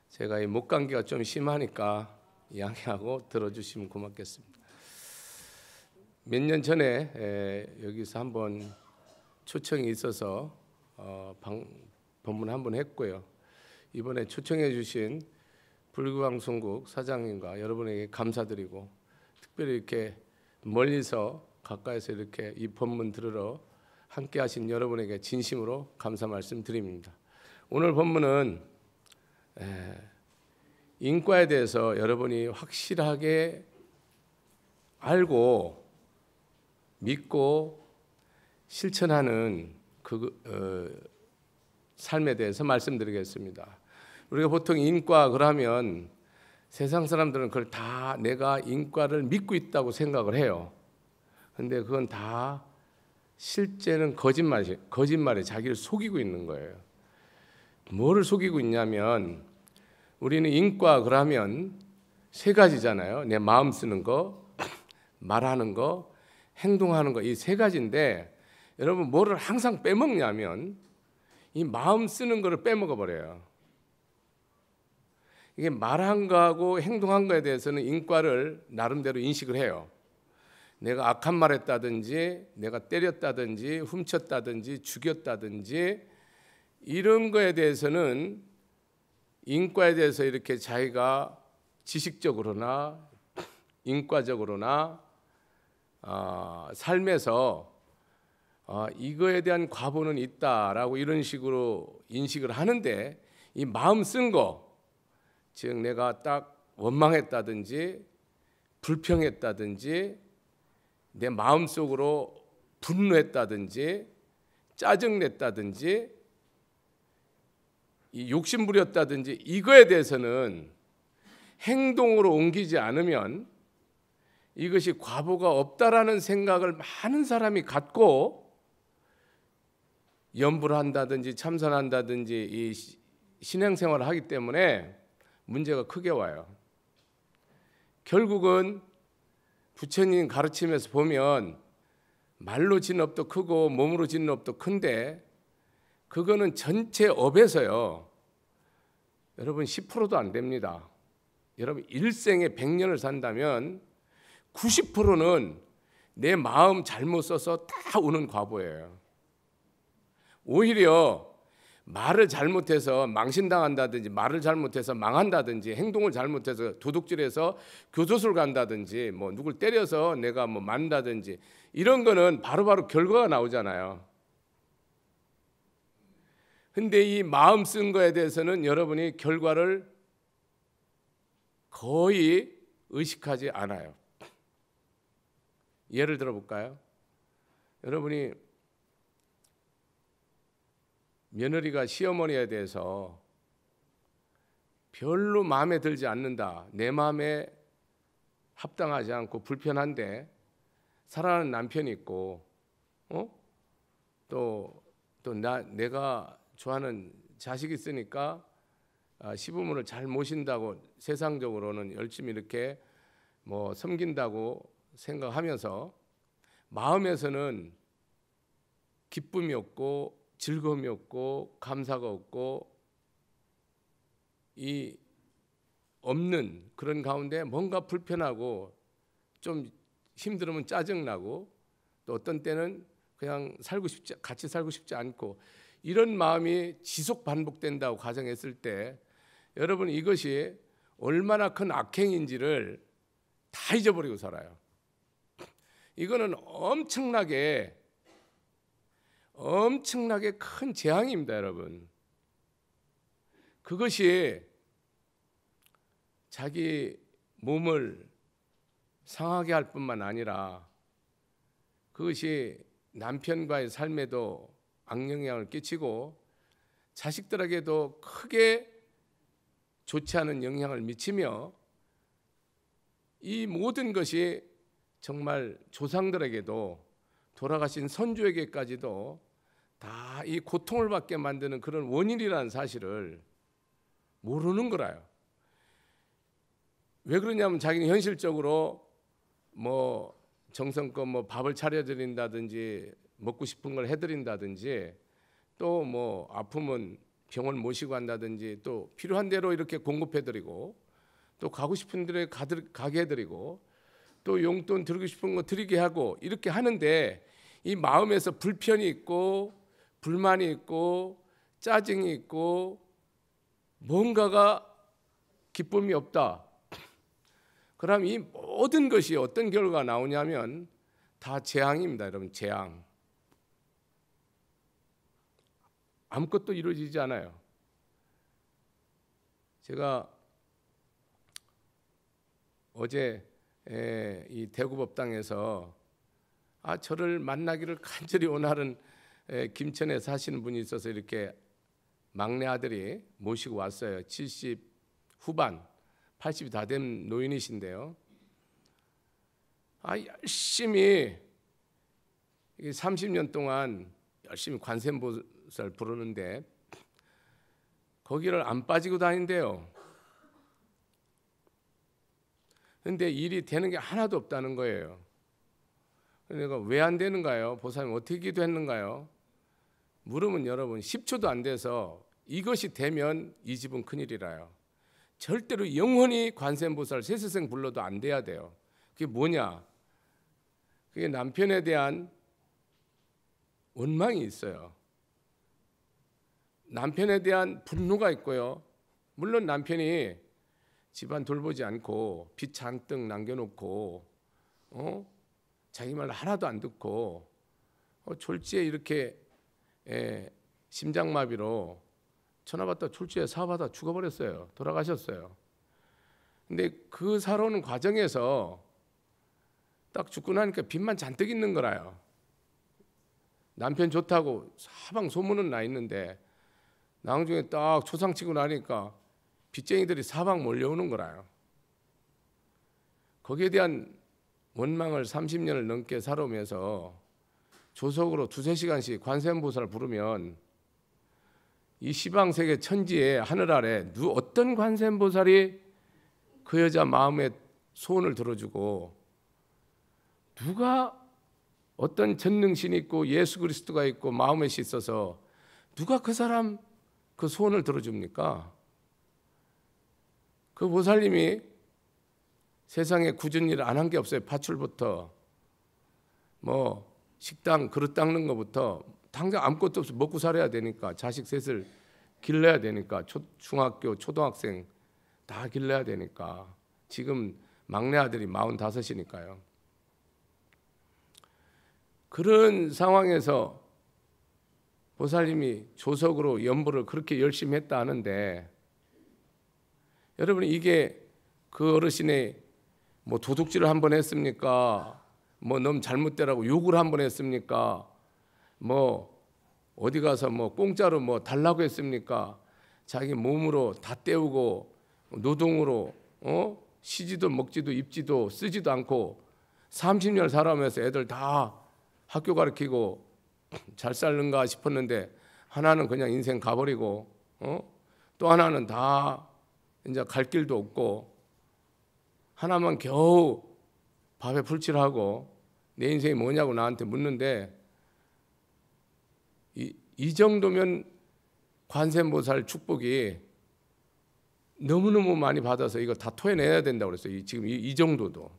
제가 이 목 감기가 좀 심하니까 양해하고 들어주시면 고맙겠습니다. 몇 년 전에 여기서 한번 초청이 있어서 법문 한번 했고요. 이번에 초청해 주신 불교방송국 사장님과 여러분에게 감사드리고, 특별히 이렇게 멀리서 가까이서 이렇게 이 법문 들으러 함께 하신 여러분에게 진심으로 감사 말씀드립니다. 오늘 법문은 인과에 대해서 여러분이 확실하게 알고 믿고 실천하는 삶에 대해서 말씀드리겠습니다. 우리가 보통 인과 그러면 세상 사람들은 그걸 다 내가 인과를 믿고 있다고 생각을 해요. 근데 그건 다 실제는 거짓말에 자기를 속이고 있는 거예요. 뭐를 속이고 있냐면, 우리는 인과 그러면 세 가지잖아요. 내 마음 쓰는 거, 말하는 거, 행동하는 거, 이 세 가지인데, 여러분 뭐를 항상 빼먹냐면 이 마음 쓰는 거를 빼먹어 버려요. 이게 말한 거하고 행동한 거에 대해서는 인과를 나름대로 인식을 해요. 내가 악한 말 했다든지, 내가 때렸다든지, 훔쳤다든지, 죽였다든지, 이런 거에 대해서는 인과에 대해서 이렇게 자기가 지식적으로나 인과적으로나 삶에서 이거에 대한 과보는 있다라고 이런 식으로 인식을 하는데, 이 마음 쓴 거, 즉 내가 딱 원망했다든지 불평했다든지 내 마음속으로 분노했다든지 짜증냈다든지 이 욕심부렸다든지, 이거에 대해서는 행동으로 옮기지 않으면 이것이 과보가 없다라는 생각을 많은 사람이 갖고 염불을 한다든지 참선한다든지 이 신앙생활을 하기 때문에 문제가 크게 와요. 결국은 부처님 가르침에서 보면 말로 지는 업도 크고 몸으로 지는 업도 큰데, 그거는 전체 업에서요, 여러분 10%도 안 됩니다. 여러분 일생에 100년을 산다면 90%는 내 마음 잘못 써서 다 오는 과보예요. 오히려 말을 잘못해서 망신당한다든지, 말을 잘못해서 망한다든지, 행동을 잘못해서 도둑질해서 교도소를 간다든지, 뭐 누굴 때려서 내가 뭐 만다든지, 이런 거는 바로바로 결과가 나오잖아요. 근데 이 마음 쓴 거에 대해서는 여러분이 결과를 거의 의식하지 않아요. 예를 들어 볼까요? 여러분이 며느리가 시어머니에 대해서 별로 마음에 들지 않는다, 내 마음에 합당하지 않고 불편한데 사랑하는 남편이 있고, 내가 좋아하는 자식이 있으니까 시부모를 잘 모신다고 세상적으로는 열심히 이렇게 뭐 섬긴다고 생각하면서 마음에서는 기쁨이 없고 즐거움이 없고 감사가 없고 이 없는 그런 가운데 뭔가 불편하고 좀 힘들으면 짜증나고, 또 어떤 때는 그냥 같이 살고 싶지 않고, 이런 마음이 지속 반복된다고 가정했을 때 여러분 이것이 얼마나 큰 악행인지를 다 잊어버리고 살아요. 이거는 엄청나게 큰 재앙입니다, 여러분. 그것이 자기 몸을 상하게 할 뿐만 아니라 그것이 남편과의 삶에도 악영향을 끼치고 자식들에게도 크게 좋지 않은 영향을 미치며, 이 모든 것이 정말 조상들에게도 돌아가신 선조에게까지도 다 이 고통을 받게 만드는 그런 원인이라는 사실을 모르는 거라요. 왜 그러냐면 자기는 현실적으로 뭐 정성껏 뭐 밥을 차려드린다든지 먹고 싶은 걸 해드린다든지 또 뭐 아프면 병원 모시고 간다든지 또 필요한 대로 이렇게 공급해드리고 또 가고 싶은 데로 가게 해드리고 또 용돈 드리고 싶은 거 드리게 하고 이렇게 하는데 이 마음에서 불편이 있고 불만이 있고 짜증이 있고 뭔가가 기쁨이 없다. 그럼 이 모든 것이 어떤 결과가 나오냐면 다 재앙입니다, 여러분. 재앙. 아무것도 이루어지지 않아요. 제가 어제 이 대구법당에서 저를 만나기를 간절히 원하는 김천에 사시는 분이 있어서 이렇게 막내 아들이 모시고 왔어요. 70 후반, 80이 다 된 노인이신데요. 열심히 30년 동안 열심히 관세음보살 부르는데 거기를 안 빠지고 다닌대요. 근데 일이 되는 게 하나도 없다는 거예요. 그러니까 왜 안 되는가요? 보살님 어떻게 기도했는가요? 물으면 여러분 10초도 안 돼서 이것이 되면 이 집은 큰일이라요. 절대로 영원히 관세음보살 세세생 불러도 안 돼야 돼요. 그게 뭐냐? 그게 남편에 대한 원망이 있어요. 남편에 대한 분노가 있고요. 물론 남편이 집안 돌보지 않고 빚 잔뜩 남겨놓고 자기 말 하나도 안 듣고 졸지에 이렇게 심장마비로 전화받다 졸지에 사받아 죽어버렸어요. 돌아가셨어요. 근데 그 살아오는 과정에서 딱 죽고 나니까 빚만 잔뜩 있는 거라요. 남편 좋다고 사방 소문은 나 있는데 나중에 딱 초상치고 나니까 빚쟁이들이 사방 몰려오는 거라요. 거기에 대한 원망을 30년을 넘게 살아오면서 조석으로 2~3시간씩 관세음보살을 부르면 이 시방세계 천지에 하늘 아래 어떤 관세음보살이 그 여자 마음의 소원을 들어주고 누가 어떤 전능신이 있고 예수 그리스도가 있고 마음에 있어서 누가 그 사람 그 소원을 들어줍니까? 그 보살님이 세상에 굳은 일 안 한 게 없어요. 파출부터 뭐 식당 그릇 닦는 것부터 당장 아무것도 없어 먹고 살아야 되니까 자식 셋을 길러야 되니까 중학교 초등학생 다 길러야 되니까 지금 막내 아들이 45이니까요. 그런 상황에서 보살님이 조석으로 연보를 그렇게 열심히 했다 하는데 여러분 이게 그 어르신의 뭐 도둑질을 한 번 했습니까? 뭐 너무 잘못되라고 욕을 한 번 했습니까? 뭐 어디 가서 뭐 공짜로 뭐 달라고 했습니까? 자기 몸으로 다 때우고 노동으로 쉬지도 먹지도 입지도 쓰지도 않고 30년 살아오면서 애들 다 학교 가르치고 잘 살는가 싶었는데 하나는 그냥 인생 가버리고 또 하나는 다 이제 갈 길도 없고 하나만 겨우 밥에 풀칠하고 내 인생이 뭐냐고 나한테 묻는데 이 정도면 관세음보살 축복이 너무너무 많이 받아서 이거 다 토해내야 된다고 그랬어요. 지금 이 정도도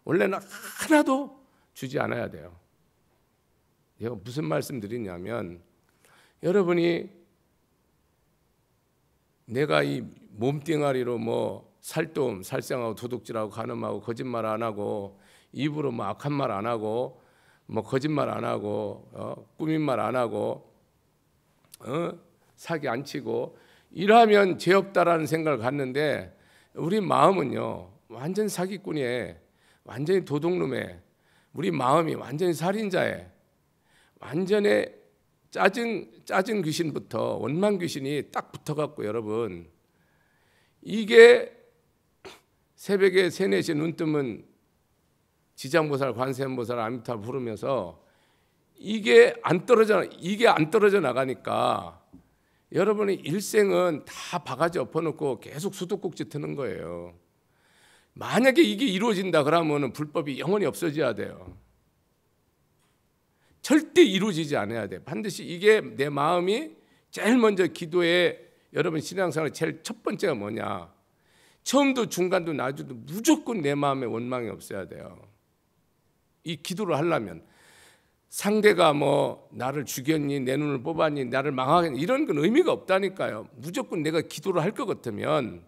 원래는 하나도 주지 않아야 돼요. 제가 무슨 말씀 드리냐면 여러분이 내가 이 몸뚱아리로 뭐 살돔, 살생하고 도둑질하고 간음하고 거짓말 안 하고 입으로 뭐 악한 말 안 하고 뭐 거짓말 안 하고 꾸민 말 안 하고 사기 안 치고 이러면 죄 없다라는 생각을 갖는데 우리 마음은요 완전 사기꾼이에 완전히 도둑놈에 우리 마음이 완전히 살인자에 완전히 짜증 귀신부터 원망 귀신이 딱 붙어갖고 여러분 이게 새벽에 3, 4시에 눈 뜨면 지장보살, 관세음보살, 아미타 부르면서 이게 안 떨어져 나가니까 여러분의 일생은 다 바가지 엎어놓고 계속 수도꼭지 트는 거예요. 만약에 이게 이루어진다 그러면 불법이 영원히 없어져야 돼요. 절대 이루어지지 않아야 돼. 반드시 이게 내 마음이 제일 먼저 기도에 여러분 신앙생활의 제일 첫 번째가 뭐냐? 처음도 중간도 나중도 무조건 내 마음에 원망이 없어야 돼요. 이 기도를 하려면 상대가 뭐 나를 죽였니, 내 눈을 뽑았니, 나를 망하겠니 이런 건 의미가 없다니까요. 무조건 내가 기도를 할 것 같으면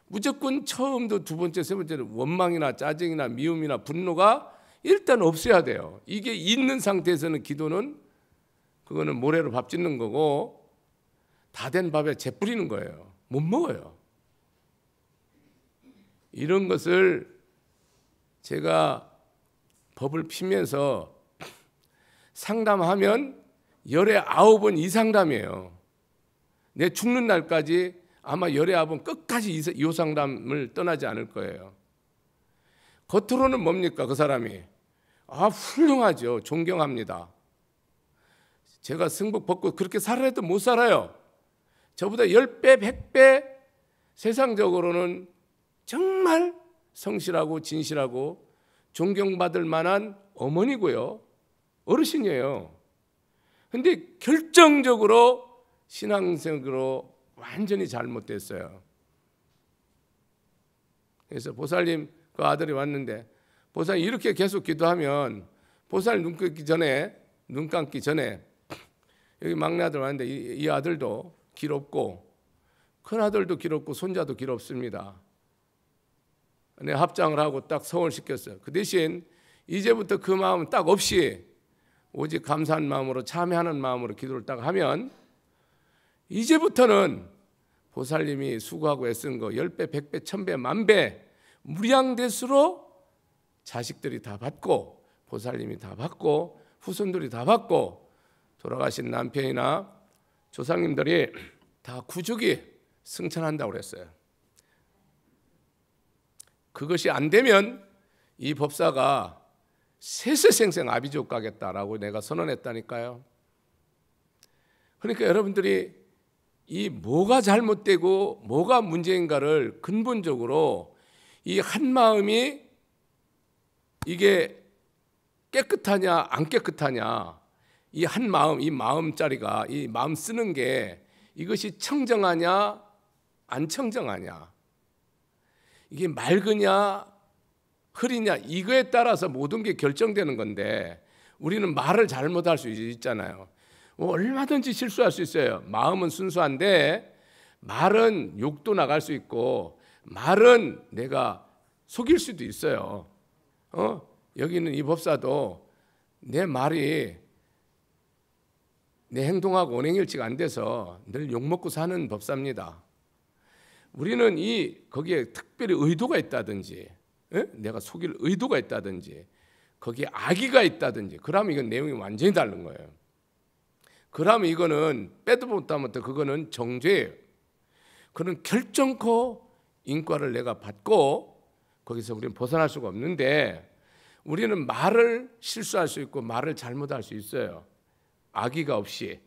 무조건 처음도 두 번째, 세 번째는 원망이나 짜증이나 미움이나 분노가 일단 없어야 돼요. 이게 있는 상태에서는 기도는 그거는 모래로 밥 짓는 거고 다 된 밥에 재 뿌리는 거예요. 못 먹어요. 이런 것을 제가 법을 피면서 상담하면 열에 9번 이 상담이에요. 내 죽는 날까지 아마 열에 9번 끝까지 이 상담을 떠나지 않을 거예요. 겉으로는 뭡니까 그 사람이? 훌륭하죠. 존경합니다. 제가 승복 벗고 그렇게 살아야 해도 못 살아요. 저보다 10배, 100배 세상적으로는 정말 성실하고 진실하고 존경받을 만한 어머니고요. 어르신이에요. 근데 결정적으로 신앙생활로 완전히 잘못됐어요. 그래서 보살님 그 아들이 왔는데 보살님 이렇게 계속 기도하면 보살님 눈 감기 전에 여기 막내 아들 왔는데 이 아들도 기롭고 큰 아들도 기롭고 손자도 기롭습니다. 네, 합장을 하고 딱 성을 시켰어요. 그 대신 이제부터 그 마음 딱 없이 오직 감사한 마음으로 참회하는 마음으로 기도를 딱 하면 이제부터는 보살님이 수고하고 애쓴 거 10배, 100배, 1000배, 만배 무량대수로 자식들이 다 받고 보살님이 다 받고 후손들이 다 받고 돌아가신 남편이나 조상님들이 다 구주기 승천한다고 그랬어요. 그것이 안 되면 이 법사가 세세생생 아비지옥 가겠다라고 내가 선언했다니까요. 그러니까 여러분들이 이 뭐가 잘못되고 뭐가 문제인가를 근본적으로 이 한 마음이 이게 깨끗하냐 안 깨끗하냐 이 한 마음 이 마음짜리가 이 마음 쓰는 게 이것이 청정하냐 안 청정하냐 이게 맑으냐 흐리냐 이거에 따라서 모든 게 결정되는 건데 우리는 말을 잘못할 수 있잖아요. 얼마든지 실수할 수 있어요. 마음은 순수한데 말은 욕도 나갈 수 있고 말은 내가 속일 수도 있어요. 여기는 이 법사도 내 말이 내 행동하고 언행일치가 안 돼서 늘 욕먹고 사는 법사입니다. 우리는 거기에 특별히 의도가 있다든지 내가 속일 의도가 있다든지 거기에 악의가 있다든지 그러면 이건 내용이 완전히 다른 거예요. 그러면 이거는 빼도 못하면 그거는 정죄예요. 그런 결정코 인과를 내가 받고 거기서 우리는 벗어날 수가 없는데 우리는 말을 실수할 수 있고 말을 잘못할 수 있어요. 악의가 없이.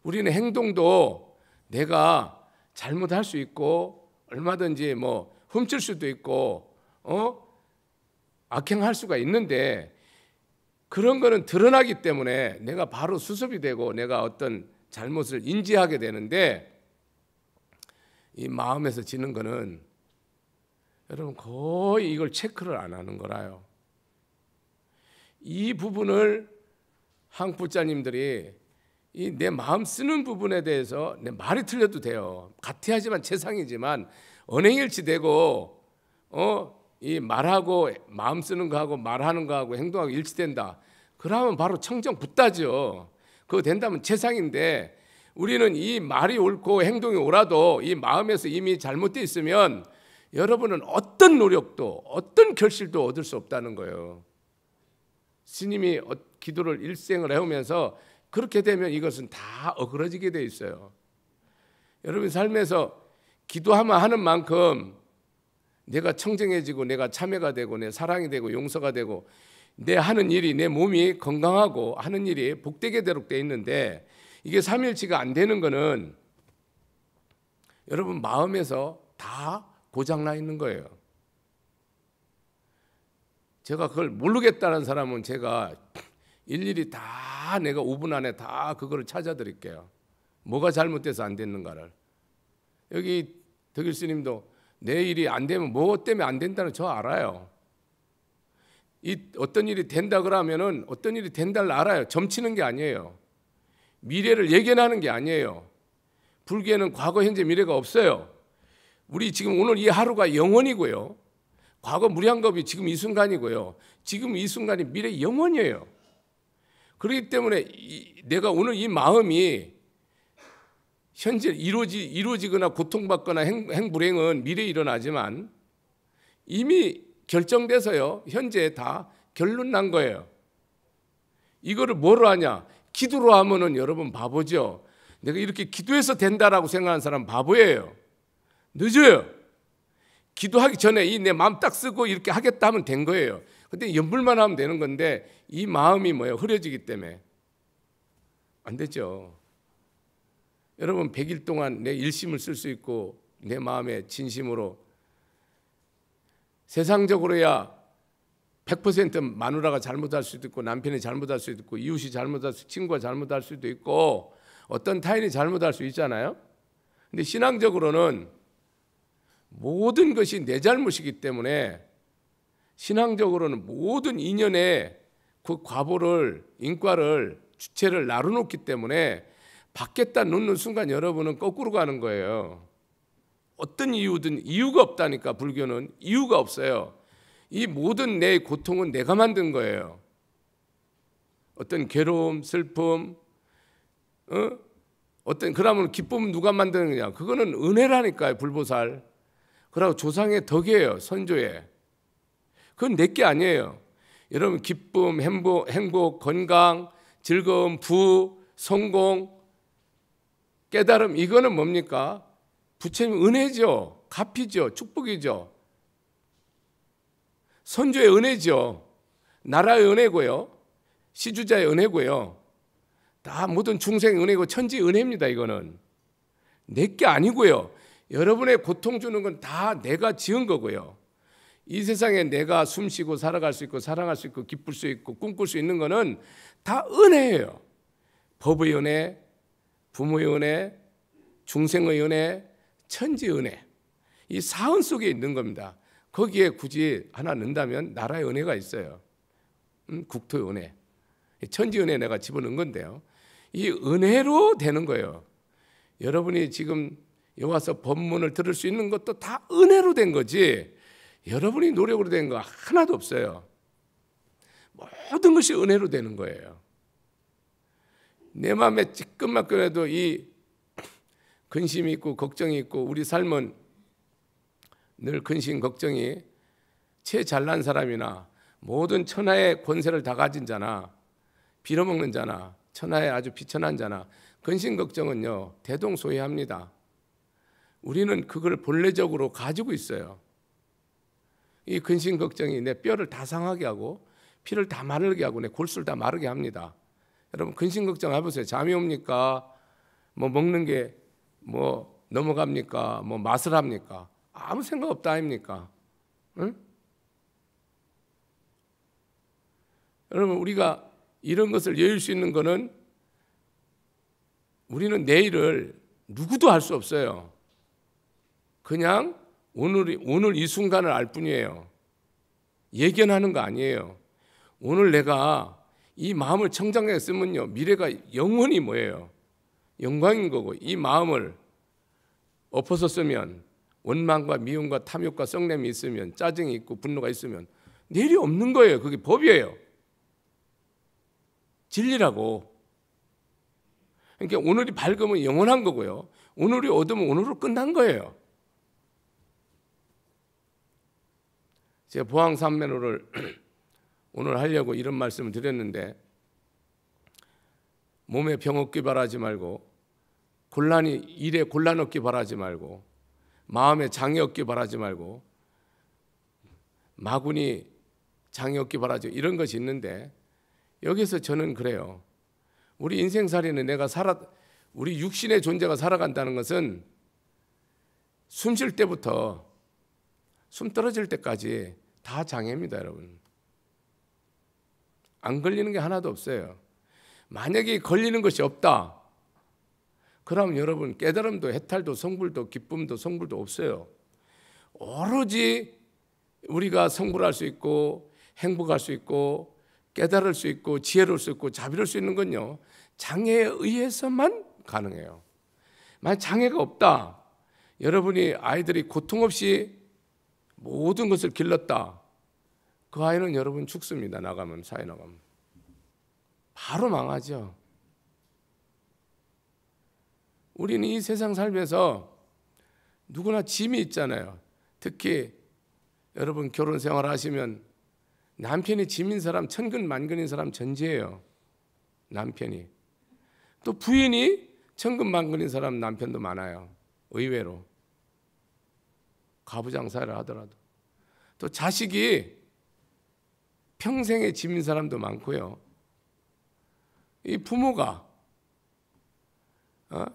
우리는 행동도 내가 잘못할 수 있고 얼마든지 뭐 훔칠 수도 있고 악행할 수가 있는데 그런 거는 드러나기 때문에 내가 바로 수습이 되고 내가 어떤 잘못을 인지하게 되는데 이 마음에서 지는 거는 여러분 거의 이걸 체크를 안 하는 거라요. 이 부분을 한국부자님들이 이 내 마음 쓰는 부분에 대해서 내 말이 틀려도 돼요. 가티하지만 최상이지만 언행일치되고 이 말하고 마음 쓰는 거하고 말하는 거하고 행동하고 일치된다. 그러면 바로 청정붓다죠. 그거 된다면 최상인데 우리는 이 말이 옳고 행동이 옳아도 이 마음에서 이미 잘못되어 있으면 여러분은 어떤 노력도 어떤 결실도 얻을 수 없다는 거예요. 스님이 기도를 일생을 해오면서 그렇게 되면 이것은 다 어그러지게 돼 있어요. 여러분 삶에서 기도하면 하는 만큼 내가 청정해지고 내가 참회가 되고 내 사랑이 되고 용서가 되고 내 하는 일이 내 몸이 건강하고 하는 일이 복되게 되도록 돼 있는데 이게 삼일치가 안 되는 거는 여러분 마음에서 다 고장나 있는 거예요. 제가 그걸 모르겠다는 사람은 제가 일일이 다 내가 5분 안에 다 그거를 찾아드릴게요. 뭐가 잘못돼서 안 됐는가를. 여기 덕일 스님도 내 일이 안 되면 뭐 때문에 안 된다는 저 알아요. 이 어떤 일이 된다 그러면은 어떤 일이 된다를 알아요. 점치는 게 아니에요. 미래를 예견하는 게 아니에요. 불교에는 과거, 현재, 미래가 없어요. 우리 지금 오늘 이 하루가 영원이고요. 과거 무량겁이 지금 이 순간이고요. 지금 이 순간이 미래 영원이에요. 그렇기 때문에 내가 오늘 이 마음이 현재 이루어지거나 고통받거나 행불행은 미래에 일어나지만 이미 결정돼서요. 현재 다 결론 난 거예요. 이거를 뭐로 하냐? 기도로 하면은 여러분 바보죠. 내가 이렇게 기도해서 된다라고 생각하는 사람 바보예요. 늦어요. 기도하기 전에 이 내 마음 딱 쓰고 이렇게 하겠다 하면 된 거예요. 근데 연불만 하면 되는 건데 이 마음이 뭐예요? 흐려지기 때문에 안 되죠. 여러분 100일 동안 내 일심을 쓸 수 있고 내 마음에 진심으로 세상적으로야 100% 마누라가 잘못할 수도 있고 남편이 잘못할 수도 있고 이웃이 잘못할 수도 있고 친구가 잘못할 수도 있고 어떤 타인이 잘못할 수 있잖아요. 근데 신앙적으로는 모든 것이 내 잘못이기 때문에 신앙적으로는 모든 인연의 그 과보를 인과를 주체를 나눠놓기 때문에 받겠다 놓는 순간 여러분은 거꾸로 가는 거예요. 어떤 이유든 이유가 없다니까. 불교는 이유가 없어요. 이 모든 내 고통은 내가 만든 거예요. 어떤 괴로움, 슬픔, 어떤 그러면 기쁨은 누가 만드느냐? 그거는 은혜라니까요. 불보살. 그리고 조상의 덕이에요. 선조의. 그건 내게 아니에요. 여러분 기쁨, 행복, 건강, 즐거움, 부, 성공, 깨달음 이거는 뭡니까? 부처님 은혜죠. 값이죠. 축복이죠. 선조의 은혜죠. 나라의 은혜고요. 시주자의 은혜고요. 다 모든 중생의 은혜고 천지 은혜입니다. 이거는 내게 아니고요. 여러분의 고통 주는 건 다 내가 지은 거고요. 이 세상에 내가 숨쉬고 살아갈 수 있고 사랑할 수 있고 기쁠 수 있고 꿈꿀 수 있는 거는 다 은혜예요. 법의 은혜, 부모의 은혜, 중생의 은혜, 천지 은혜. 이 사은 속에 있는 겁니다. 거기에 굳이 하나 넣는다면 나라의 은혜가 있어요. 국토의 은혜. 천지 은혜 내가 집어넣은 건데요. 이 은혜로 되는 거예요. 여러분이 지금 여기 와서 법문을 들을 수 있는 것도 다 은혜로 된 거지 여러분이 노력으로 된 거 하나도 없어요. 모든 것이 은혜로 되는 거예요. 내 마음에 찌끈마끈해도 이 근심이 있고 걱정이 있고 우리 삶은 늘 근심 걱정이 채 잘난 사람이나 모든 천하의 권세를 다 가진 자나 빌어먹는 자나 천하의 아주 비천한 자나 근심 걱정은요 대동소이합니다. 우리는 그걸 본래적으로 가지고 있어요. 이 근심 걱정이 내 뼈를 다 상하게 하고 피를 다 마르게 하고 내 골수를 다 마르게 합니다. 여러분 근심 걱정 해보세요. 잠이 옵니까? 뭐 먹는 게 뭐 넘어갑니까? 뭐 맛을 합니까? 아무 생각 없다 아닙니까? 응? 여러분 우리가 이런 것을 여길 수 있는 거는 우리는 내일을 누구도 알 수 없어요. 그냥 오늘 이 순간을 알 뿐이에요. 예견하는 거 아니에요. 오늘 내가 이 마음을 청정하게 쓰면요 미래가 영원히 뭐예요? 영광인 거고 이 마음을 엎어서 쓰면 원망과 미움과 탐욕과 썩냄이 있으면 짜증이 있고 분노가 있으면 내일이 없는 거예요. 그게 법이에요. 진리라고. 그러니까 오늘이 밝으면 영원한 거고요. 오늘이 어두우면 오늘로 끝난 거예요. 제가 보항삼매노를 오늘 하려고 이런 말씀을 드렸는데 몸에 병 없기 바라지 말고 일에 곤란 없기 바라지 말고 마음에 장애 없기 바라지 말고 마군이 장애 없기 바라지 이런 것이 있는데 여기서 저는 그래요. 우리 인생살이는 우리 육신의 존재가 살아간다는 것은 숨 쉴 때부터 숨 떨어질 때까지 다 장애입니다, 여러분. 안 걸리는 게 하나도 없어요. 만약에 걸리는 것이 없다, 그러면 여러분 깨달음도 해탈도 성불도 기쁨도 성불도 없어요. 오로지 우리가 성불할 수 있고 행복할 수 있고 깨달을 수 있고 지혜로울 수 있고 자비로울 수 있는 건요, 장애에 의해서만 가능해요. 만약 장애가 없다, 여러분이 아이들이 고통 없이 모든 것을 길렀다, 그 아이는 여러분 죽습니다. 나가면, 사회 나가면 바로 망하죠. 우리는 이 세상 살면서 누구나 짐이 있잖아요. 특히 여러분 결혼 생활 하시면 남편이 짐인 사람, 천근만근인 사람 전제예요. 남편이. 또 부인이 천근만근인 사람 남편도 많아요. 의외로. 가부장사를 하더라도. 또 자식이 평생의 짐인 사람도 많고요. 이 부모가,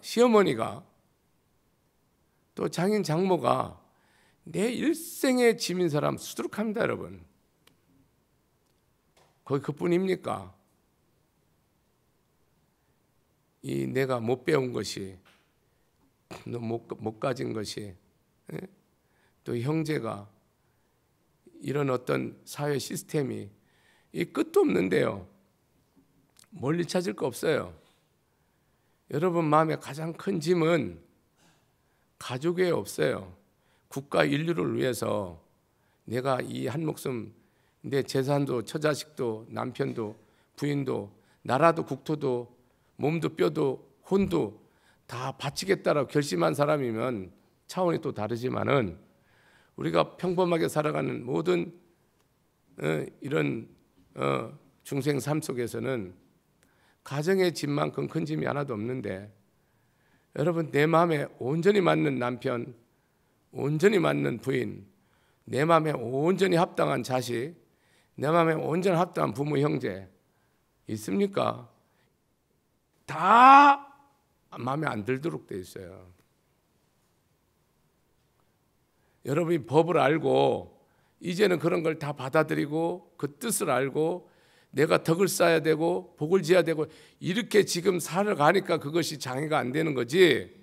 시어머니가, 또 장인 장모가 내 일생의 짐인 사람 수두룩합니다, 여러분. 거의 그뿐입니까? 이 내가 못 배운 것이, 못 가진 것이, 또 형제가, 이런 어떤 사회 시스템이 이 끝도 없는데요. 멀리 찾을 거 없어요. 여러분 마음에 가장 큰 짐은 가족에 없어요. 국가 인류를 위해서 내가 이 한 목숨, 내 재산도 처자식도 남편도 부인도 나라도 국토도 몸도 뼈도 혼도 다 바치겠다라고 결심한 사람이면 차원이 또 다르지만은, 우리가 평범하게 살아가는 모든 이런 중생 삶 속에서는 가정의 짐만큼 큰 짐이 하나도 없는데, 여러분 내 마음에 온전히 맞는 남편, 온전히 맞는 부인, 내 마음에 온전히 합당한 자식, 내 마음에 온전히 합당한 부모 형제 있습니까? 다 마음에 안 들도록 돼 있어요. 여러분이 법을 알고 이제는 그런 걸 다 받아들이고 그 뜻을 알고 내가 덕을 쌓아야 되고 복을 지어야 되고 이렇게 지금 살아가니까 그것이 장애가 안 되는 거지,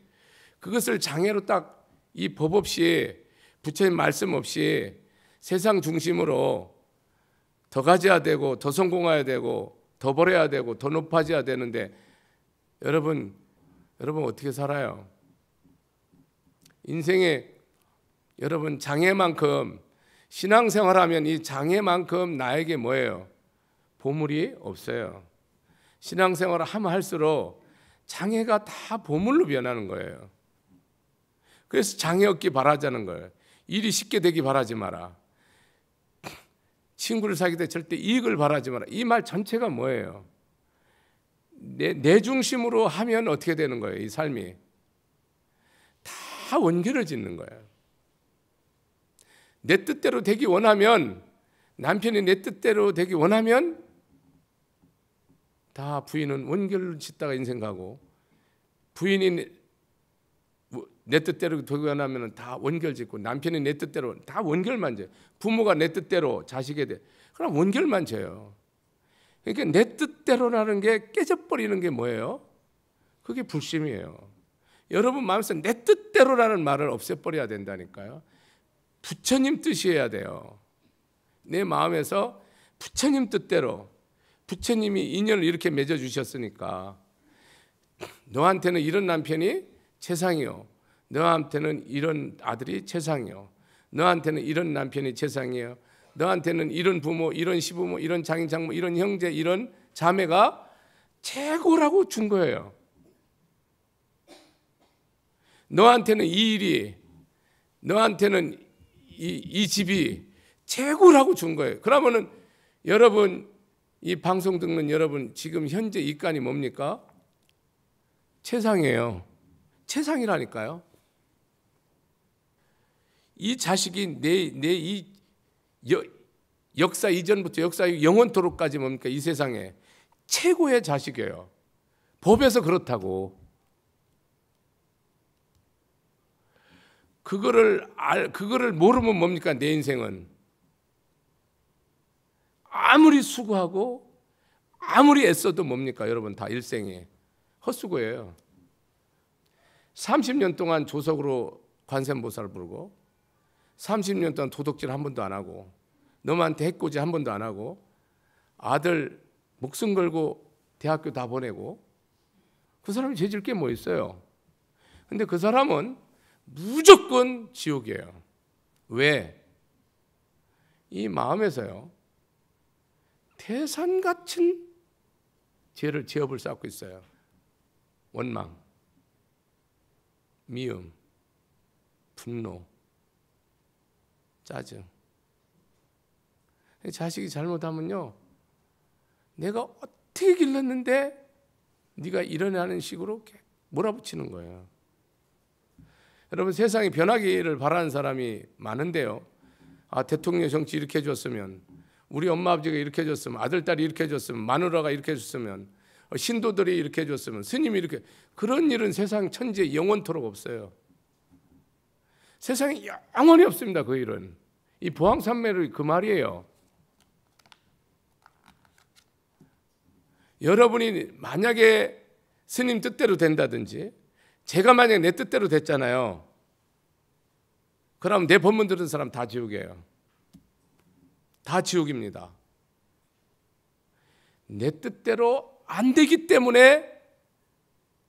그것을 장애로 딱 이 법 없이 부처님 말씀 없이 세상 중심으로 더 가져야 되고 더 성공해야 되고 더 벌어야 되고 더 높아져야 되는데, 여러분 어떻게 살아요? 인생에 여러분 장애만큼, 신앙생활하면 이 장애만큼 나에게 뭐예요? 보물이 없어요. 신앙생활을 하면 할수록 장애가 다 보물로 변하는 거예요. 그래서 장애 없기 바라자는 거예요. 일이 쉽게 되기 바라지 마라. 친구를 사귈 때 절대 이익을 바라지 마라. 이 말 전체가 뭐예요? 내 중심으로 하면 어떻게 되는 거예요? 이 삶이 다 원결을 짓는 거예요. 내 뜻대로 되기 원하면, 남편이 내 뜻대로 되기 원하면 다 부인은 원결을 짓다가 인생 가고, 부인이 내 뜻대로 되기 원하면 다 원결 짓고, 남편이 내 뜻대로 다 원결만 져요. 부모가 내 뜻대로 자식에 대해 그럼 원결만 져요. 그러니까 내 뜻대로라는 게 깨져버리는 게 뭐예요? 그게 불심이에요. 여러분 마음에서 내 뜻대로라는 말을 없애버려야 된다니까요. 부처님 뜻이어야 돼요. 내 마음에서 부처님 뜻대로, 부처님이 인연을 이렇게 맺어주셨으니까 너한테는 이런 남편이 최상이요, 너한테는 이런 아들이 최상이요, 너한테는 이런 남편이 최상이에요, 너한테는 이런 부모, 이런 시부모, 이런 장인 장모, 이런 형제, 이런 자매가 최고라고 준 거예요. 너한테는 이 일이, 너한테는 이 집이 최고라고 준 거예요. 그러면은 여러분, 이 방송 듣는 여러분, 지금 현재 이간이 뭡니까? 최상이에요. 최상이라니까요. 이 자식이 내 이 역사 이전부터 역사 영원토록까지 뭡니까? 이 세상에 최고의 자식이에요. 법에서 그렇다고. 그거를 모르면 뭡니까? 내 인생은 아무리 수고하고 아무리 애써도 뭡니까? 여러분 다 일생에 헛수고예요. 30년 동안 조석으로 관세음보살을 부르고 30년 동안 도둑질 한 번도 안 하고 너한테 해코지 한 번도 안 하고 아들 목숨 걸고 대학교 다 보내고 그 사람이 죄질 게 뭐 있어요? 근데 그 사람은 무조건 지옥이에요. 왜? 이 마음에서요 태산 같은 죄업을 쌓고 있어요. 원망, 미움, 분노, 짜증. 자식이 잘못하면요 내가 어떻게 길렀는데 네가 이러냐는 식으로 몰아붙이는 거예요. 여러분 세상이 변하기를 바라는 사람이 많은데요. 아 대통령 정치 이렇게 해줬으면, 우리 엄마 아버지가 이렇게 해줬으면, 아들 딸이 이렇게 해줬으면, 마누라가 이렇게 해줬으면, 신도들이 이렇게 해줬으면, 스님이 이렇게. 그런 일은 세상 천지에 영원토록 없어요. 세상에 영원히 없습니다. 그 일은. 이 보왕산매의 그 말이에요. 여러분이 만약에 스님 뜻대로 된다든지 제가 만약에 내 뜻대로 됐잖아요. 그럼 내 법문 들은 사람 다 지옥이에요. 다 지옥입니다. 내 뜻대로 안 되기 때문에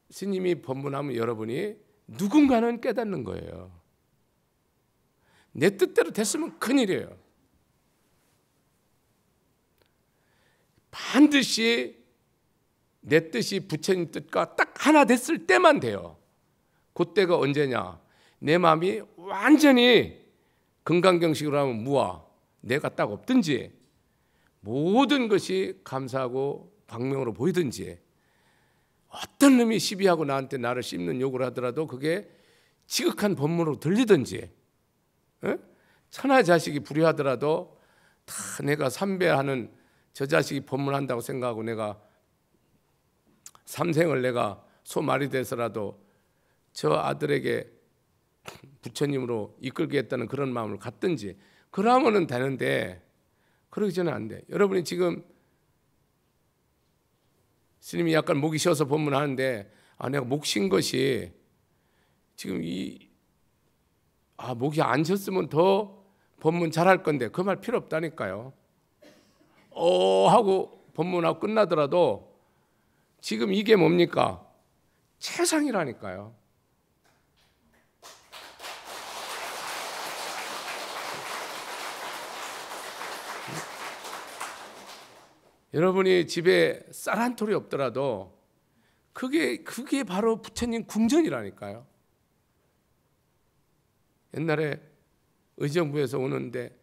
스님이 법문하면 여러분이 누군가는 깨닫는 거예요. 내 뜻대로 됐으면 큰일이에요. 반드시 내 뜻이 부처님 뜻과 딱 하나 됐을 때만 돼요. 그때가 언제냐? 내 마음이 완전히 금강경식으로 하면 무아, 내가 딱 없든지 모든 것이 감사하고 광명으로 보이든지 어떤 놈이 시비하고 나한테 나를 씹는 욕을 하더라도 그게 지극한 법문으로 들리든지, 천하 자식이 불의하더라도 다 내가 삼배하는 저 자식이 법문한다고 생각하고 내가 삼생을 내가 소말이 돼서라도 저 아들에게 부처님으로 이끌겠다는 그런 마음을 갖든지 그러면은 되는데 그러기 전에 안 돼. 여러분이 지금 스님이 약간 목이 쉬어서 법문하는데 내가 목 쉰 것이 지금 목이 안 쉬었으면 더 법문 잘할 건데 그 말 필요 없다니까요. 하고 법문하고 끝나더라도 지금 이게 뭡니까? 최상이라니까요. 여러분이 집에 쌀 한 톨이 없더라도 그게 바로 부처님 궁전이라니까요. 옛날에 의정부에서 오는데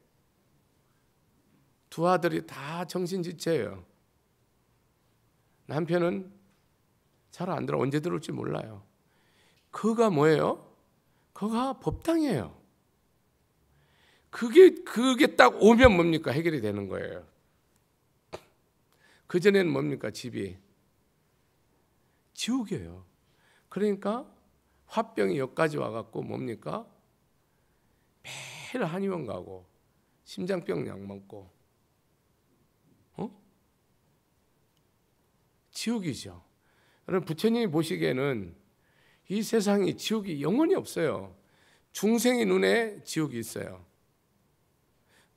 두 아들이 다 정신지체예요. 남편은 잘 안 들어, 언제 들어올지 몰라요. 그가 뭐예요? 그가 법당이에요. 그게 딱 오면 뭡니까? 해결이 되는 거예요. 그전에는 뭡니까? 집이 지옥이에요. 그러니까 화병이 여기까지 와갖고 뭡니까? 매일 한의원 가고 심장병 약 먹고 지옥이죠. 여러분 부처님이 보시기에는 이 세상이 지옥이 영원히 없어요. 중생의 눈에 지옥이 있어요.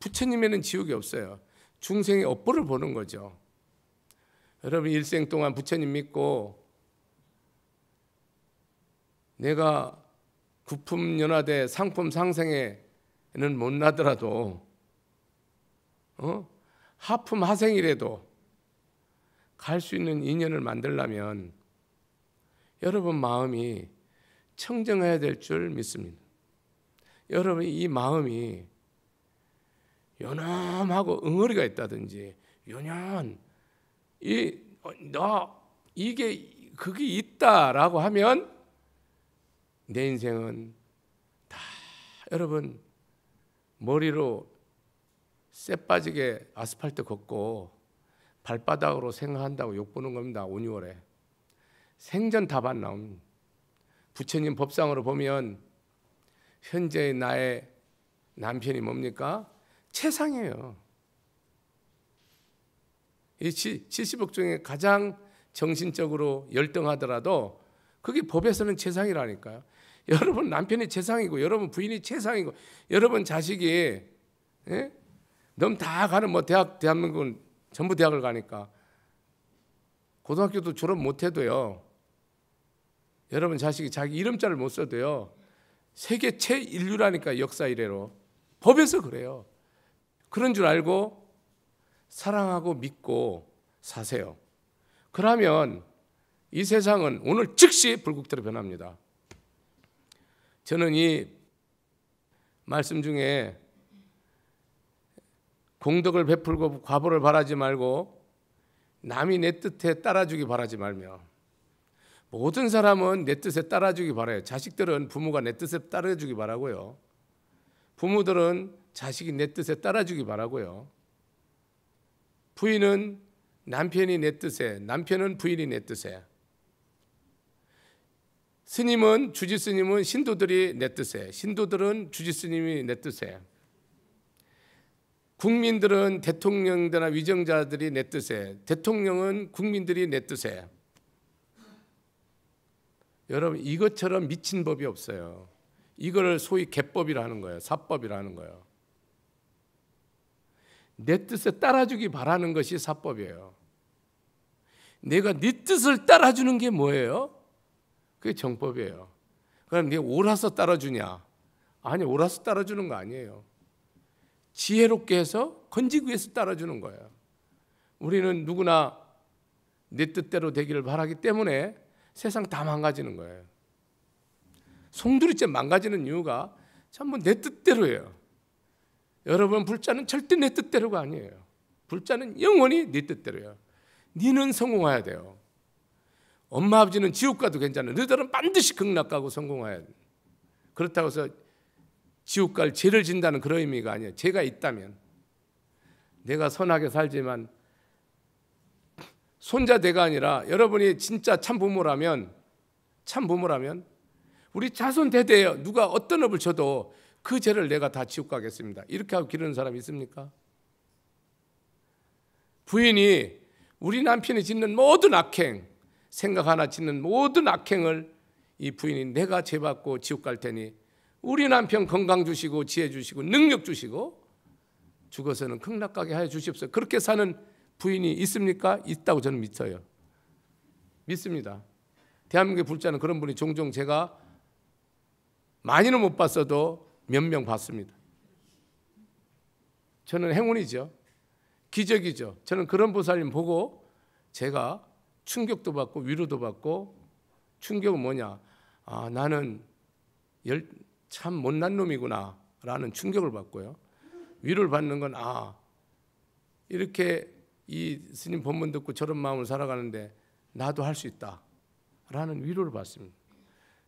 부처님에는 지옥이 없어요. 중생의 업보를 보는 거죠. 여러분 일생 동안 부처님 믿고 내가 구품연화대 상품 상생에는 못 나더라도 하품 하생이라도 갈 수 있는 인연을 만들려면 여러분 마음이 청정해야 될 줄 믿습니다. 여러분 이 마음이 연함하고 응어리가 있다든지 연연 그게 있다라고 하면 내 인생은 다 여러분 머리로 쇠 빠지게 아스팔트 걷고 발바닥으로 생각한다고 욕보는 겁니다. 5, 6월에 생전 답 안 나옵니다. 부처님 법상으로 보면 현재의 나의 남편이 뭡니까? 최상이에요. 이 70억 중에 가장 정신적으로 열등하더라도 그게 법에서는 최상이라니까요. 여러분 남편이 최상이고 여러분 부인이 최상이고 여러분 자식이 너무 다 가는 뭐 대한민국은 전부 대학을 가니까 고등학교도 졸업 못해도요. 여러분 자식이 자기 이름자를 못 써도요. 세계 최인류라니까 역사 이래로. 법에서 그래요. 그런 줄 알고 사랑하고 믿고 사세요. 그러면 이 세상은 오늘 즉시 불국토로 변합니다. 저는 이 말씀 중에 공덕을 베풀고 과보를 바라지 말고 남이 내 뜻에 따라주기 바라지 말며 모든 사람은 내 뜻에 따라주기 바라요. 자식들은 부모가 내 뜻에 따라주기 바라고요. 부모들은 자식이 내 뜻에 따라주기 바라고요. 부인은 남편이 내 뜻에, 남편은 부인이 내 뜻에. 스님은 주지스님은 신도들이 내 뜻에, 신도들은 주지스님이 내 뜻에. 국민들은 대통령이나 위정자들이 내 뜻에, 대통령은 국민들이 내 뜻에. 여러분 이것처럼 미친 법이 없어요. 이걸 소위 개법이라 하는 거예요. 사법이라 하는 거예요. 내 뜻에 따라주기 바라는 것이 사법이에요. 내가 네 뜻을 따라주는 게 뭐예요? 그게 정법이에요. 그럼 네가 옳아서 따라주냐? 아니, 옳아서 따라주는 거 아니에요. 지혜롭게 해서 건지기 위해서 따라주는 거예요. 우리는 누구나 내 뜻대로 되기를 바라기 때문에 세상 다 망가지는 거예요. 송두리째 망가지는 이유가 전부 내 뜻대로예요. 여러분 불자는 절대 내 뜻대로가 아니에요. 불자는 영원히 네 뜻대로예요. 니는 성공해야 돼요. 엄마 아버지는 지옥 가도 괜찮아요. 너희들은 반드시 극락 가고 성공해야 돼. 그렇다고 해서 지옥 갈 죄를 진다는 그런 의미가 아니에요. 죄가 있다면 내가 선하게 살지만 손자대가 아니라 여러분이 진짜 참 부모라면 우리 자손 대대에 누가 어떤 업을 쳐도 그 죄를 내가 다 지옥 가겠습니다. 이렇게 하고 기르는 사람 있습니까? 부인이 우리 남편이 짓는 모든 악행, 생각 하나 짓는 모든 악행을 이 부인이 내가 죄받고 지옥 갈 테니 우리 남편 건강 주시고 지혜 주시고 능력 주시고 죽어서는 극락 가게 하여 주십시오. 그렇게 사는 부인이 있습니까? 있다고 저는 믿어요. 믿습니다. 대한민국의 불자는 그런 분이 종종 제가 많이는 못 봤어도 몇 명 봤습니다. 저는 행운이죠. 기적이죠. 저는 그런 보살님 보고 제가 충격도 받고 위로도 받고, 충격은 뭐냐? 아, 나는 참 못난 놈이구나 라는 충격을 받고요. 위로를 받는 건 이렇게 이 스님 법문 듣고 저런 마음을 살아가는데 나도 할 수 있다 라는 위로를 받습니다.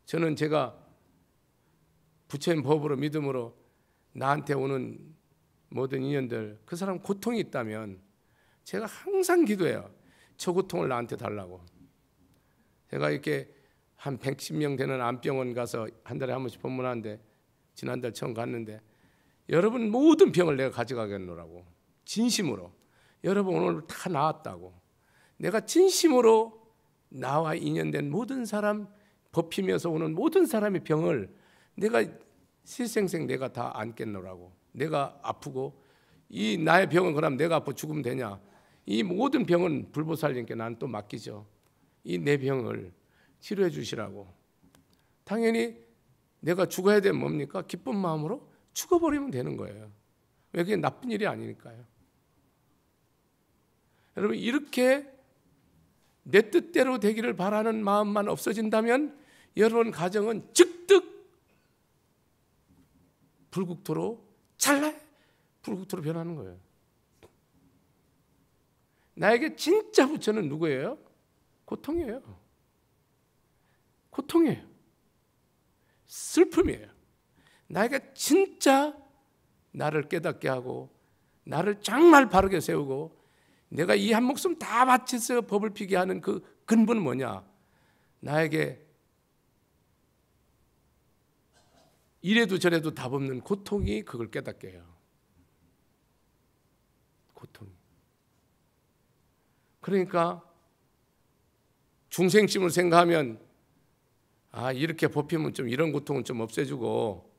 저는 제가 부처님 법으로 믿음으로 나한테 오는 모든 인연들, 그 사람 고통이 있다면 제가 항상 기도해요. 저 고통을 나한테 달라고. 제가 이렇게 한 110명 되는 암병원 가서 한 달에 한 번씩 법문하는데 지난달 처음 갔는데 여러분 모든 병을 내가 가져가겠노라고, 진심으로. 여러분 오늘 다 나았다고. 내가 진심으로 나와 인연된 모든 사람, 법히면서 오는 모든 사람의 병을 내가 실생생 내가 다 안겠노라고. 내가 아프고 이 나의 병은 그럼 내가 아파 죽으면 되냐? 이 모든 병은 불보살님께 나는 또 맡기죠. 이 내 병을 치료해 주시라고. 당연히 내가 죽어야 되면 뭡니까? 기쁜 마음으로 죽어버리면 되는 거예요. 왜? 그게 나쁜 일이 아니니까요. 여러분 이렇게 내 뜻대로 되기를 바라는 마음만 없어진다면 여러분 가정은 즉득 불국토로 찰나에 불국토로 변하는 거예요. 나에게 진짜 부처는 누구예요? 고통이에요. 고통이에요. 슬픔이에요. 나에게 진짜 나를 깨닫게 하고 나를 정말 바르게 세우고 내가 이 한 목숨 다 바쳐서 법을 피게 하는 그 근본은 뭐냐? 나에게 이래도 저래도 답 없는 고통이 그걸 깨닫게 해요. 고통. 그러니까 중생심을 생각하면 이렇게 뽑히면 좀 이런 고통은 좀 없애주고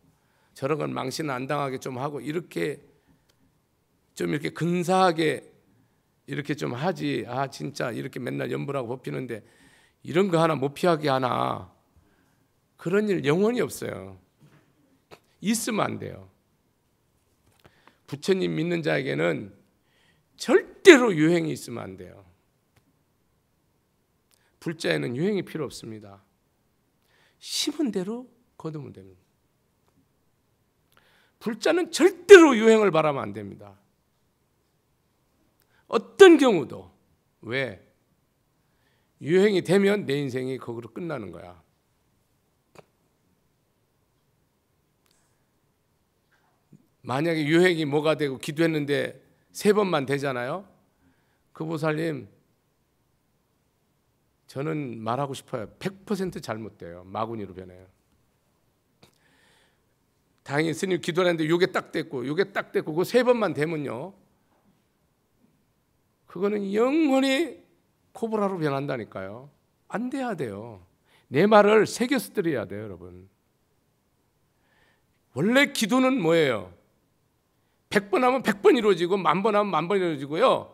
저런 건 망신 안 당하게 좀 하고 이렇게 좀 이렇게 근사하게 이렇게 좀 하지. 진짜 이렇게 맨날 염불하고 뽑히는데 이런 거 하나 못 피하게 하나. 그런 일 영원히 없어요. 있으면 안 돼요. 부처님 믿는 자에게는 절대로 유행이 있으면 안 돼요. 불자에는 유행이 필요 없습니다. 심은 대로 거두면 됩니다. 불자는 절대로 유행을 바라면 안 됩니다. 어떤 경우도. 왜? 유행이 되면 내 인생이 거기로 끝나는 거야. 만약에 유행이 뭐가 되고 기도했는데 3번만 되잖아요. 그 보살님, 저는 말하고 싶어요. 100% 잘못돼요. 마구니로 변해요. 다행히 스님 기도했는데 요게 딱 됐고 요게 딱 됐고 그 3번만 되면요, 그거는 영원히 코브라로 변한다니까요. 안 돼야 돼요. 내 말을 새겨서 드려야 돼요, 여러분. 원래 기도는 뭐예요? 100번 하면 100번 이루어지고 10,000번 하면 10,000번 이루어지고요.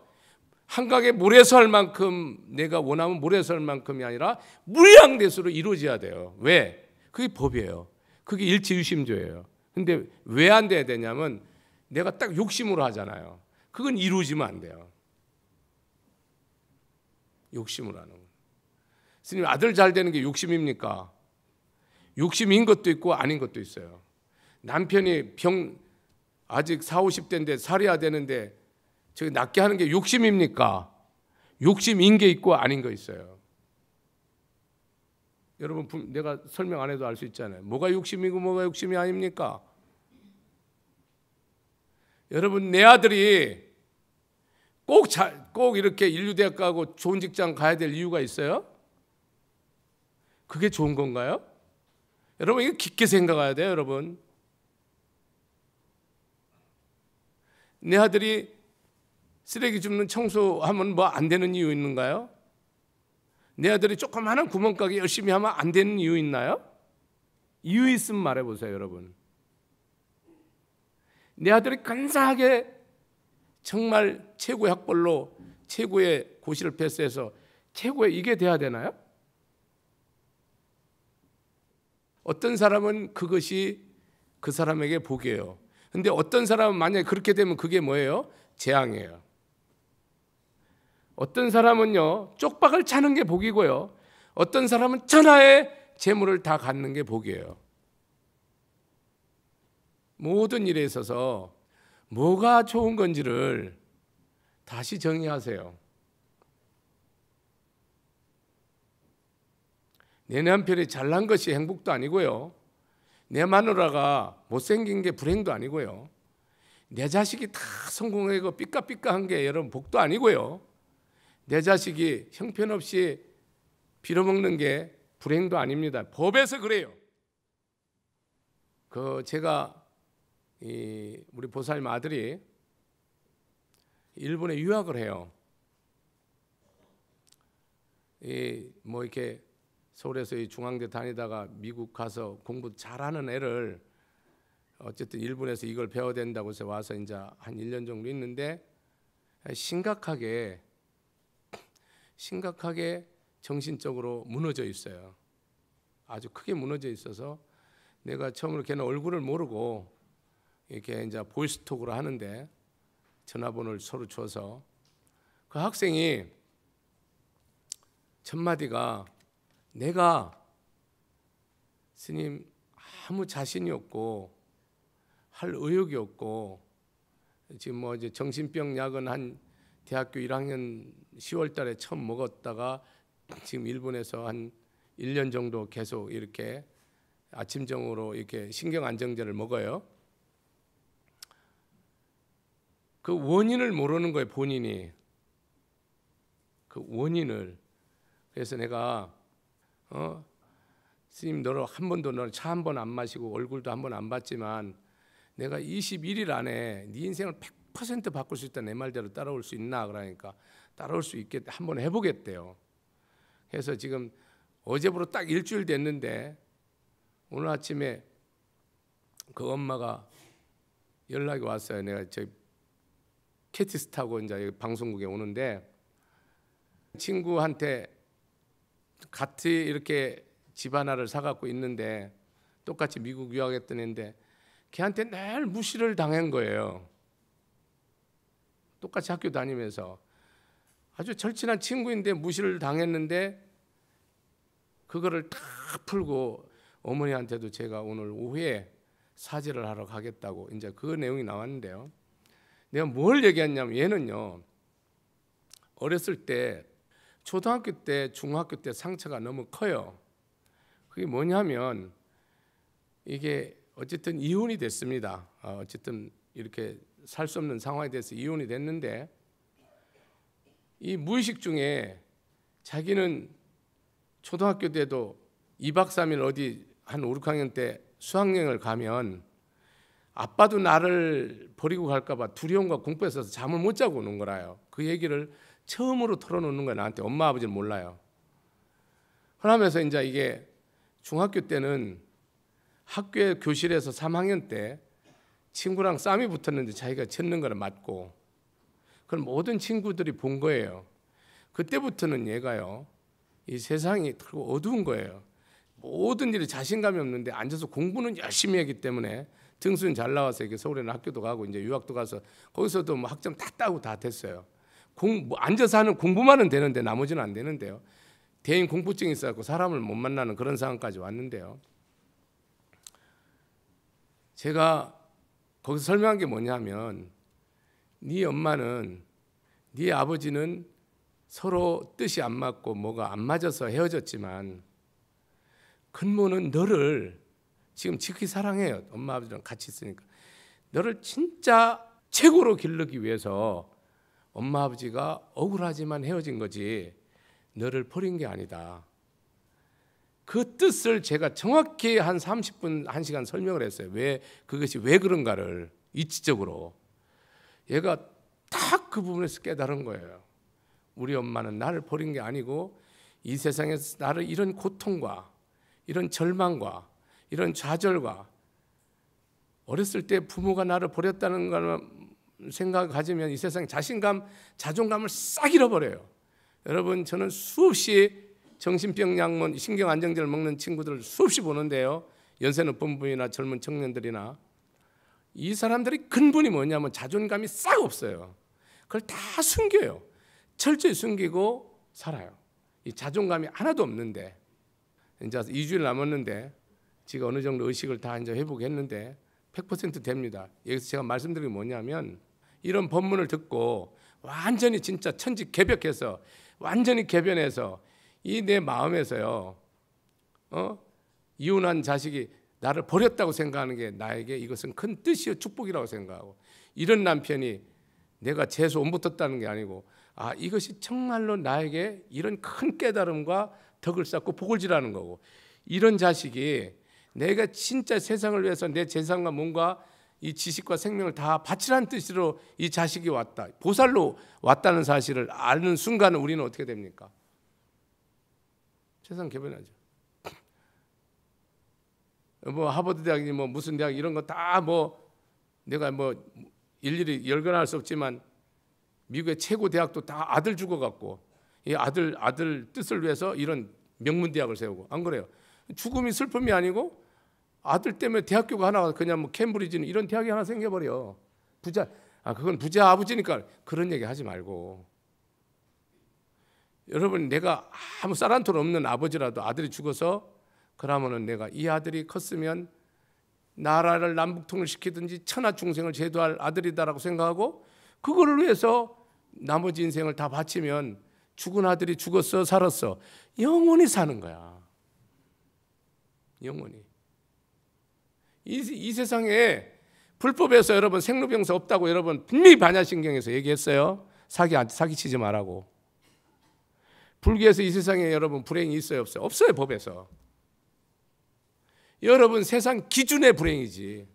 한강에 모래서 할 만큼 내가 원하면 모래서 할 만큼이 아니라 무량대수로 이루어져야 돼요. 왜? 그게 법이에요. 그게 일체유심조예요. 근데 왜 안 돼야 되냐면 내가 딱 욕심으로 하잖아요. 그건 이루어지면 안 돼요. 욕심으로 하는 거예요. 스님, 아들 잘 되는 게 욕심입니까? 욕심인 것도 있고 아닌 것도 있어요. 남편이 아직 40, 50대인데 살해야 되는데 저기 낫게 하는 게 욕심입니까? 욕심인 게 있고 아닌 거 있어요. 여러분, 내가 설명 안 해도 알 수 있잖아요. 뭐가 욕심이고 뭐가 욕심이 아닙니까? 여러분, 내 아들이 꼭 이렇게 인류대학 가고 좋은 직장 가야 될 이유가 있어요? 그게 좋은 건가요? 여러분, 이거 깊게 생각해야 돼요, 여러분. 내 아들이 쓰레기 줍는 청소하면 뭐 안 되는 이유 있는가요? 내 아들이 조그마한 구멍가게 열심히 하면 안 되는 이유 있나요? 이유 있으면 말해보세요, 여러분. 내 아들이 근사하게 정말 최고의 학벌로 최고의 고시를 패스해서 최고의 이게 돼야 되나요? 어떤 사람은 그것이 그 사람에게 복이에요. 근데 어떤 사람은 만약에 그렇게 되면 그게 뭐예요? 재앙이에요. 어떤 사람은요, 쪽박을 차는 게 복이고요. 어떤 사람은 천하의 재물을 다 갖는 게 복이에요. 모든 일에 있어서 뭐가 좋은 건지를 다시 정의하세요. 내 남편이 잘난 것이 행복도 아니고요. 내 마누라가 못생긴 게 불행도 아니고요. 내 자식이 다 성공하고 삐까삐까한 게 여러분 복도 아니고요. 내 자식이 형편없이 빌어먹는 게 불행도 아닙니다. 법에서 그래요. 제가 우리 보살님 아들이 일본에 유학을 해요. 뭐 이렇게 서울에서 중앙대 다니다가 미국 가서 공부 잘하는 애를 어쨌든 일본에서 이걸 배워야 된다고 해서 와서 이제 한 1년 정도 있는데 심각하게 정신적으로 무너져 있어요. 아주 크게 무너져 있어서 내가 처음으로 걔는 얼굴을 모르고 이렇게 이제 보이스톡으로 하는데 전화번호를 서로 줘서 그 학생이 첫 마디가, 내가 스님 아무 자신이 없고 할 의욕이 없고 지금 뭐 이제 정신병 약은 한 대학교 1학년 10월 달에 처음 먹었다가 지금 일본에서 한 1년 정도 계속 이렇게 아침정으로 이렇게 신경 안정제를 먹어요. 그 원인을 모르는 거예요, 본인이. 그 원인을. 그래서 내가 스님, 너를 한 번도 너를 차 한 번 안 마시고 얼굴도 한 번 안 봤지만 내가 21일 안에 네 인생을 100% 바꿀 수 있다, 내 말대로 따라올 수 있나? 그러니까 따라올 수 있게 한번 해보겠대요. 그래서 지금 어제부로 딱 일주일 됐는데 오늘 아침에 그 엄마가 연락이 왔어요. 내가 저 KTX 타고 이제 방송국에 오는데 친구한테 같이 이렇게 집 하나를 사갖고 있는데 똑같이 미국 유학했던 애인데 걔한테 늘 무시를 당한 거예요. 똑같이 학교 다니면서 아주 절친한 친구인데 무시를 당했는데 그거를 다 풀고 어머니한테도 제가 오늘 오후에 사죄를 하러 가겠다고 이제 그 내용이 나왔는데요. 내가 뭘 얘기했냐면 얘는요 어렸을 때 초등학교 때 중학교 때 상처가 너무 커요. 그게 뭐냐면 이게 어쨌든 이혼이 됐습니다. 어쨌든 이렇게 살 수 없는 상황에 대해서 이혼이 됐는데 이 무의식 중에 자기는 초등학교 때도 2박 3일 어디 한 5, 6학년 때 수학여행을 가면 아빠도 나를 버리고 갈까 봐 두려움과 공포에 있어서 잠을 못 자고 오는 거라요. 그 얘기를 처음으로 털어놓는 거야 나한테. 엄마 아버지는 몰라요. 그러면서 이제 이게 중학교 때는 학교의 교실에서 3학년 때 친구랑 싸움이 붙었는데 자기가 쳤는 거를 맞고 그걸 모든 친구들이 본 거예요. 그때부터는 얘가요 이 세상이 그리고 어두운 거예요. 모든 일에 자신감이 없는데 앉아서 공부는 열심히 했기 때문에 등수는 잘 나와서 이게 서울에는 학교도 가고 이제 유학도 가서 거기서도 뭐 학점 다 따고 다 됐어요. 뭐 앉아서 하는 공부만은 되는데 나머지는 안 되는데요. 대인 공포증이 있어서 사람을 못 만나는 그런 상황까지 왔는데요. 제가 거기서 설명한 게 뭐냐면 네 엄마는 네 아버지는 서로 뜻이 안 맞고 뭐가 안 맞아서 헤어졌지만 근본은 너를 지금 지극히 사랑해요. 엄마 아버지랑 같이 있으니까 너를 진짜 최고로 기르기 위해서 엄마 아버지가 억울하지만 헤어진 거지 너를 버린 게 아니다. 그 뜻을 제가 정확히 한 30분, 1시간 설명을 했어요. 왜 그것이 왜 그런가를 이치적으로. 얘가 딱 그 부분에서 깨달은 거예요. 우리 엄마는 나를 버린 게 아니고 이 세상에서 나를 이런 고통과 이런 절망과 이런 좌절과 어렸을 때 부모가 나를 버렸다는 걸 생각을 가지면 이 세상에 자신감, 자존감을 싹 잃어버려요. 여러분 저는 수없이 정신병 약물, 신경안정제를 먹는 친구들을 수없이 보는데요. 연세 높은 분이나 젊은 청년들이나 이 사람들이 근본이 뭐냐면 자존감이 싹 없어요. 그걸 다 숨겨요. 철저히 숨기고 살아요. 이 자존감이 하나도 없는데 이제 2주일 남았는데 제가 어느 정도 의식을 다 이제 회복했는데 100% 됩니다. 여기서 제가 말씀드린 게 뭐냐면 이런 법문을 듣고 완전히 진짜 천지개벽해서 완전히 개변해서 이 내 마음에서요 이혼한 자식이 나를 버렸다고 생각하는 게 나에게 이것은 큰 뜻이요 축복이라고 생각하고 이런 남편이 내가 재수 못 붙었다는 게 아니고 이것이 정말로 나에게 이런 큰 깨달음과 덕을 쌓고 복을 지라는 거고 이런 자식이 내가 진짜 세상을 위해서 내 재산과 뭔가 이 지식과 생명을 다 바치라는 뜻으로 이 자식이 왔다. 보살로 왔다는 사실을 아는 순간은 우리는 어떻게 됩니까? 세상 개변하죠. 뭐 하버드 대학이 뭐 무슨 대학 이런 거 다 뭐 내가 뭐 일일이 열거할 수 없지만 미국의 최고 대학도 다 아들 죽어갖고 이 아들 뜻을 위해서 이런 명문 대학을 세우고 안 그래요? 죽음이 슬픔이 아니고 아들 때문에 대학교가 하나 그냥 뭐 캠브리지는 이런 대학이 하나 생겨버려. 부자 그건 부자 아버지니까 그런 얘기 하지 말고 여러분 내가 아무 쌀한톨 없는 아버지라도 아들이 죽어서 그러면은 내가 이 아들이 컸으면 나라를 남북통일시키든지 천하 중생을 제도할 아들이다라고 생각하고 그거를 위해서 나머지 인생을 다 바치면 죽은 아들이 죽었어 살았어 영원히 사는 거야. 영원히. 이 세상에 불법에서 여러분 생로병사 없다고 여러분 분명히 반야신경에서 얘기했어요. 사기치지 말라고. 불교에서 이 세상에 여러분 불행이 있어요 없어요? 없어요. 법에서. 여러분 세상 기준의 불행이지.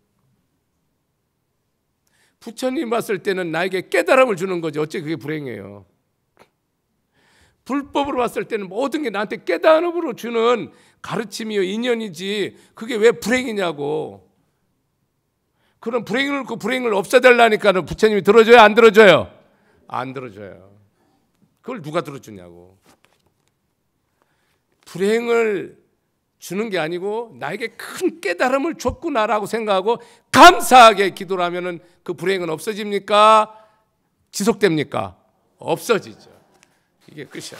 부처님 봤을 때는 나에게 깨달음을 주는 거지 어째 그게 불행이에요. 불법으로 봤을 때는 모든 게 나한테 깨달음으로 주는 가르침이요 인연이지 그게 왜 불행이냐고. 그런 불행을 없애달라니까는 부처님이 들어줘요 안 들어줘요? 안 들어줘요. 그걸 누가 들어주냐고. 불행을 주는 게 아니고 나에게 큰 깨달음을 줬구나라고 생각하고 감사하게 기도를 하면은 그 불행은 없어집니까? 지속됩니까? 없어지죠. 이게 끝이야.